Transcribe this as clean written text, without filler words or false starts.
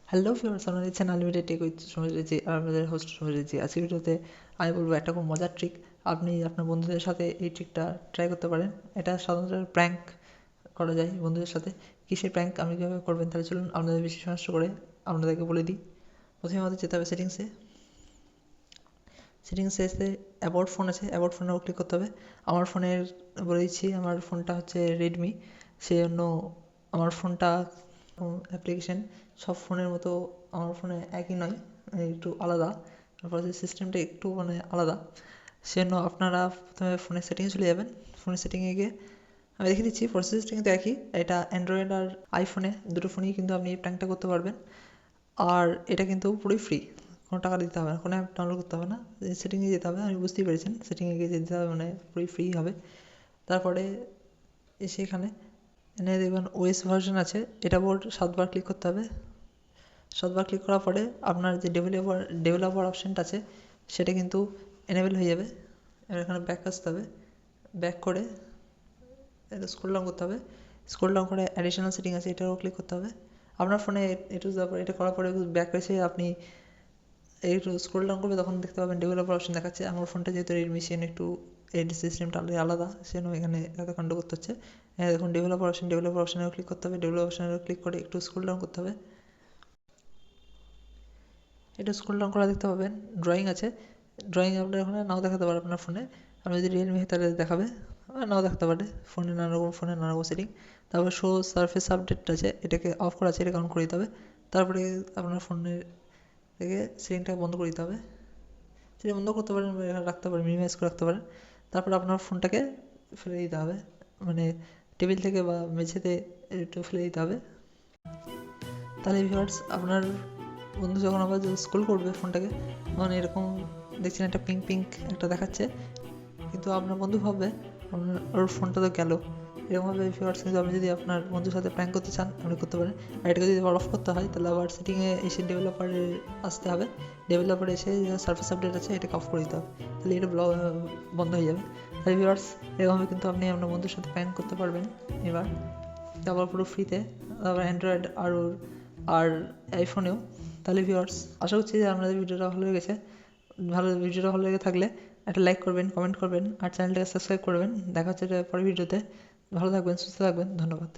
Hello viewers, আপনারা দেখছেন unlimited take with সমীরজি আর আমাদের হোস্ট সমীরজি। আজকের ভিডিওতে আমি বলবো একটা খুব মজার ট্রিক। আপনি আপনার বন্ধুদের সাথে এই ট্রিকটা ট্রাই করতে পারেন। এটা সাধারণত প্র্যাঙ্ক করা যায় বন্ধুদের সাথে। কিসের প্র্যাঙ্ক আপনি কীভাবে করবেন, তাহলে চলুন আপনাদের বেশি নষ্ট করে আপনাদেরকে বলে দিই। প্রথমে আমাদের যেতে হবে সেটিংসে। সেটিংসে এসে অ্যাবাউট ফোন আছে, অ্যাবাউট ফোনের উপর ক্লিক করতে হবে। আমার ফোনের বলে দিচ্ছি, আমার ফোনটা হচ্ছে রেডমি, সেই জন্য আমার ফোনটা অ্যাপ্লিকেশন সব ফোনের মতো আমার ফোনে একই নয়, একটু আলাদা। প্রসেস সিস্টেমটা একটু আলাদা। সেজন্য আপনারা প্রথমে ফোনের সেটিংয়ে চলে যাবেন। ফোনের সেটিংয়ে গিয়ে আমি দেখে দিচ্ছি, প্রসেস সিস্টেম কিন্তু একই। এটা অ্যান্ড্রয়েড আর আইফোনে দুটো ফোনেই কিন্তু আপনি এই প্র্যাঙ্কটা করতে পারবেন। আর এটা কিন্তু পুরোই ফ্রি, কোনো টাকা দিতে হবে না, কোনো অ্যাপ ডাউনলোড করতে হবে না। সেটিংয়ে যেতে হবে, আমি বুঝতেই পেরেছেন, সেটিংয়ে গিয়ে যেতে হবে, পুরোই ফ্রি হবে। তারপরে এসে এখানে এনে দেখবেন ওএস ভার্সন আছে, এটা বোর্ড 7বার ক্লিক করতে হবে। 7বার ক্লিক করার পরে আপনার যে ডেভেলপার অপশানটা আছে সেটা কিন্তু এনেবেল হয়ে যাবে। এবার এখানে ব্যাক আসতে হবে, ব্যাক করে এটা স্ক্রল ডাউন করতে হবে। স্ক্রল ডাউন করে অ্যাডিশনাল সেটিং আছে, এটাও ক্লিক করতে হবে। আপনার ফোনে একটু যাওয়ার পরে, এটা করার পরে ব্যাক এসে আপনি একটু স্ক্রল ডাউন করবে, তখন দেখতে পাবেন ডেভেলপার অপশন দেখাচ্ছে। আমার ফোনটা যেহেতু রেডমি, সেজন্য একটু এড সিস্টেমটা আলাদা, সেজন্য এখানে এত কাণ্ড করতে হচ্ছে। হ্যাঁ দেখুন ডেভেলপার অপশনেও ক্লিক করতে হবে। ডেভেলপার অপশনেও ক্লিক করে একটু স্ক্রল ডাউন করতে হবে। এটা স্ক্রল ডাউন করা দেখতে পাবেন ড্রয়িং আছে। ড্রয়িং আপনার ওখানে নাও দেখাতে পারে আপনার ফোনে। আপনি যদি রিয়েলমি হয় তাহলে দেখাবে, নাও দেখাতে পারে। ফোনে নানা রকম সেটিং। তারপর শো সারফেস আপডেট আছে, এটাকে অফ করা আছে, এটা অন করে দিতে হবে। তারপরে আপনার ফোনের থেকে সেটিংটা বন্ধ করে দিতে হবে। সেটা বন্ধ করতে পারেন, রাখতে পারেন, মিনিমাইজ করে রাখতে পারেন। তারপর আপনার ফোনটাকে ফেলে দিতে হবে, মানে টেবিল থেকে বা মেঝেতে একটু ফেলে দিতে হবে। তাহলে ভিউয়ার্স, আপনার বন্ধু যখন আবার স্ক্রল করবে ফোনটাকে, তখন এরকম দেখছেন একটা পিঙ্ক পিঙ্ক একটা দেখাচ্ছে, কিন্তু আপনার বন্ধু ভাববে আপনার ওর ফোনটা তো গেল। এরকমভাবে ভিউয়ার্স, কিন্তু আপনি যদি আপনার বন্ধুর সাথে প্র্যাঙ্ক করতে চান আপনি করতে পারেন। আর এটাকে যদি অফ করতে হয় তাহলে আবার সেটিংয়ে এসে ডেভেলপারে আসতে হবে। ডেভেলপারে এসে সার্ভিস আপডেট আছে, এটাকে অফ করে দিতে হবে, তাহলে এটা বন্ধ হয়ে যাবে। তাহলে ভিউয়ার্স, এরকমভাবে কিন্তু আপনি আপনার বন্ধুর সাথে প্র্যাঙ্ক করতে পারবেন এবার, তারপর পুরো ফ্রিতে, তারপর অ্যান্ড্রয়েড আর আইফোনেও। তাহলে ভিউয়ার্স, আশা করছি যে আপনাদের ভিডিওটা ভিডিওটা ভালো লেগে থাকলে একটা লাইক করবেন, কমেন্ট করবেন আর চ্যানেলটাকে সাবস্ক্রাইব করবেন। দেখা হচ্ছে পরের ভিডিওতে। ভালো থাকবেন, সুস্থ থাকবেন, ধন্যবাদ।